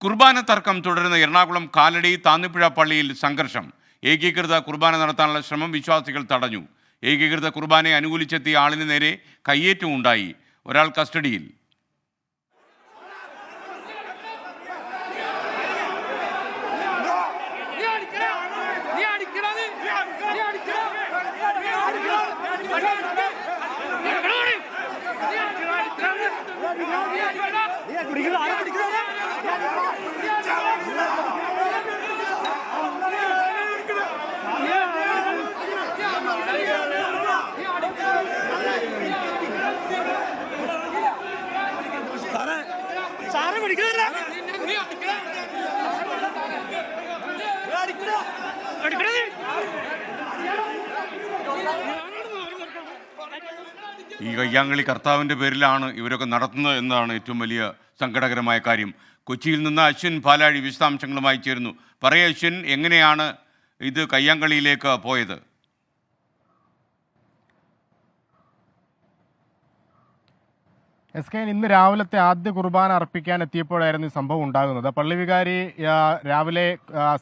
കുർബാന തർക്കം തുടരുന്ന എറണാകുളം കാലടി താന്നിപ്പുഴ പള്ളിയിൽ സംഘർഷം. ഏകീകൃത കുർബാന നടത്താനുള്ള ശ്രമം വിശ്വാസികൾ തടഞ്ഞു. ഏകീകൃത കുർബാനയെ അനുകൂലിച്ചെത്തിയ ആളിന് നേരെ കയ്യേറ്റവും ഉണ്ടായി. ഒരാൾ കസ്റ്റഡിയിൽ. ഈ കയ്യാങ്കളി കർത്താവിൻ്റെ പേരിലാണ് ഇവരൊക്കെ നടത്തുന്നത് എന്നതാണ് ഏറ്റവും വലിയ സങ്കടകരമായ കാര്യം. കൊച്ചിയിൽ നിന്ന് അശ്വിൻ പാലാഴി വിശദാംശങ്ങളുമായി ചേരുന്നു. പറയൂ അശ്വിൻ, എങ്ങനെയാണ് ഇത് കയ്യാങ്കളിയിലേക്ക് പോയത്? SK ഇന്ന് രാവിലത്തെ ആദ്യ കുർബാന അർപ്പിക്കാൻ എത്തിയപ്പോഴായിരുന്നു ഈ സംഭവം ഉണ്ടാകുന്നത്. പള്ളി വികാരി രാവിലെ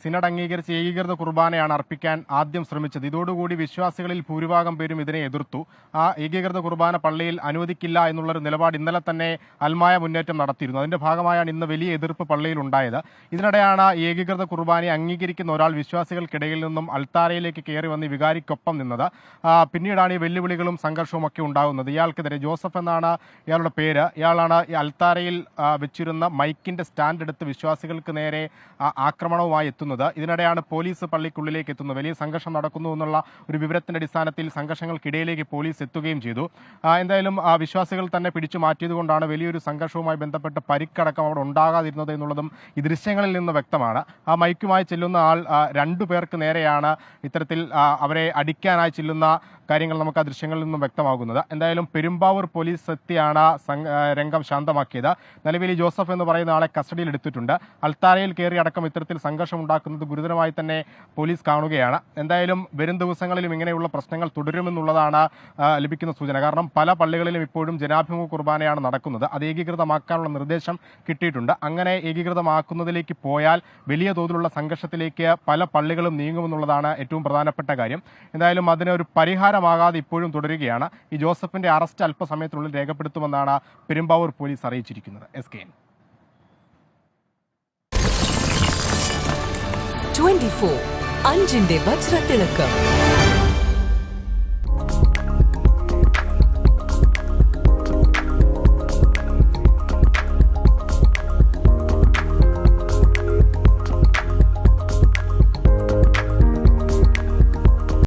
സിനഡ് അംഗീകരിച്ച് ഏകീകൃത കുർബാനയാണ് അർപ്പിക്കാൻ ആദ്യം ശ്രമിച്ചത്. ഇതോടുകൂടി വിശ്വാസികളിൽ ഭൂരിഭാഗം പേരും ഇതിനെ എതിർത്തു. ആ ഏകീകൃത കുർബാന പള്ളിയിൽ അനുവദിക്കില്ല എന്നുള്ളൊരു നിലപാട് ഇന്നലെ തന്നെ അൽമായ മുന്നേറ്റം നടത്തിയിരുന്നു. അതിന്റെ ഭാഗമായാണ് ഇന്ന് വലിയ എതിർപ്പ് പള്ളിയിൽ ഉണ്ടായത്. ഇതിനിടെയാണ് ഏകീകൃത കുർബാനയെ അംഗീകരിക്കുന്ന ഒരാൾ വിശ്വാസികൾക്കിടയിൽ നിന്നും അൾത്താരയിലേക്ക് കയറി വന്ന് വികാരിക്കൊപ്പം നിന്നത്. പിന്നീടാണ് ഈ വെല്ലുവിളികളും സംഘർഷവും ഒക്കെ ഉണ്ടാകുന്നത്. ഇയാൾക്കെതിരെ ജോസഫ് എന്നാണ് ഇയാളുടെ പേര്. ഇയാളാണ് ഈ അൾത്താരയിൽ വെച്ചിരുന്ന മൈക്കിന്റെ സ്റ്റാൻഡ് എടുത്ത് വിശ്വാസികൾക്ക് നേരെ ആക്രമണവുമായി എത്തുന്നത്. ഇതിനിടെയാണ് പോലീസ് പള്ളിക്കുള്ളിലേക്ക് എത്തുന്നത്. വലിയ സംഘർഷം നടക്കുന്നു എന്നുള്ള ഒരു വിവരത്തിന്റെ അടിസ്ഥാനത്തിൽ സംഘർഷങ്ങൾക്കിടയിലേക്ക് പോലീസ് എത്തുകയും ചെയ്തു. എന്തായാലും വിശ്വാസികൾ തന്നെ പിടിച്ചു മാറ്റിയതുകൊണ്ടാണ് വലിയൊരു സംഘർഷവുമായി ബന്ധപ്പെട്ട് പരിക്കടക്കം അവിടെ ഉണ്ടാകാതിരുന്നത് എന്നുള്ളതും ഈ ദൃശ്യങ്ങളിൽ നിന്ന് വ്യക്തമാണ്. ആ മൈക്കുമായി ചെല്ലുന്ന ആൾ രണ്ടു പേർക്ക് നേരെയാണ് ഇത്തരത്തിൽ അവരെ അടിക്കാനായി ചെല്ലുന്ന കാര്യങ്ങൾ നമുക്ക് ആ ദൃശ്യങ്ങളിൽ നിന്നും വ്യക്തമാകുന്നത്. എന്തായാലും പെരുമ്പാവൂർ പോലീസ് എത്തിയാണ് രംഗം ശാന്തമാക്കിയത്. നിലവിൽ ജോസഫ് എന്ന് പറയുന്ന ആളെ കസ്റ്റഡിയിൽ എടുത്തിട്ടുണ്ട്. അൾത്താരയിൽ കയറി അടക്കം ഇത്തരത്തിൽ സംഘർഷം ഉണ്ടാക്കുന്നത് ഗുരുതരമായി തന്നെ പോലീസ് കാണുകയാണ്. എന്തായാലും വരും ദിവസങ്ങളിലും ഇങ്ങനെയുള്ള പ്രശ്നങ്ങൾ തുടരുമെന്നുള്ളതാണ് ലഭിക്കുന്ന സൂചന. കാരണം പല പള്ളികളിലും ഇപ്പോഴും ജനാഭിമുഖ കുർബാനയാണ് നടക്കുന്നത്. അത് ഏകീകൃതമാക്കാനുള്ള നിർദ്ദേശം കിട്ടിയിട്ടുണ്ട്. അങ്ങനെ ഏകീകൃതമാക്കുന്നതിലേക്ക് പോയാൽ വലിയ തോതിലുള്ള സംഘർഷത്തിലേക്ക് പല പള്ളികളും നീങ്ങുമെന്നുള്ളതാണ് ഏറ്റവും പ്രധാനപ്പെട്ട കാര്യം. എന്തായാലും അതിനൊരു പരിഹാരമാകാതെ ഇപ്പോഴും തുടരുകയാണ്. ഈ ജോസഫിന്റെ അറസ്റ്റ് അല്പസമയത്തിനുള്ളിൽ രേഖപ്പെടുത്തുമെന്നാണ് പെരുമ്പാവൂർ പോലീസ് അറിയിച്ചിരിക്കുന്നത്. SK 24 അഞ്ചിന്റെ വജ്രത്തിളക്കം.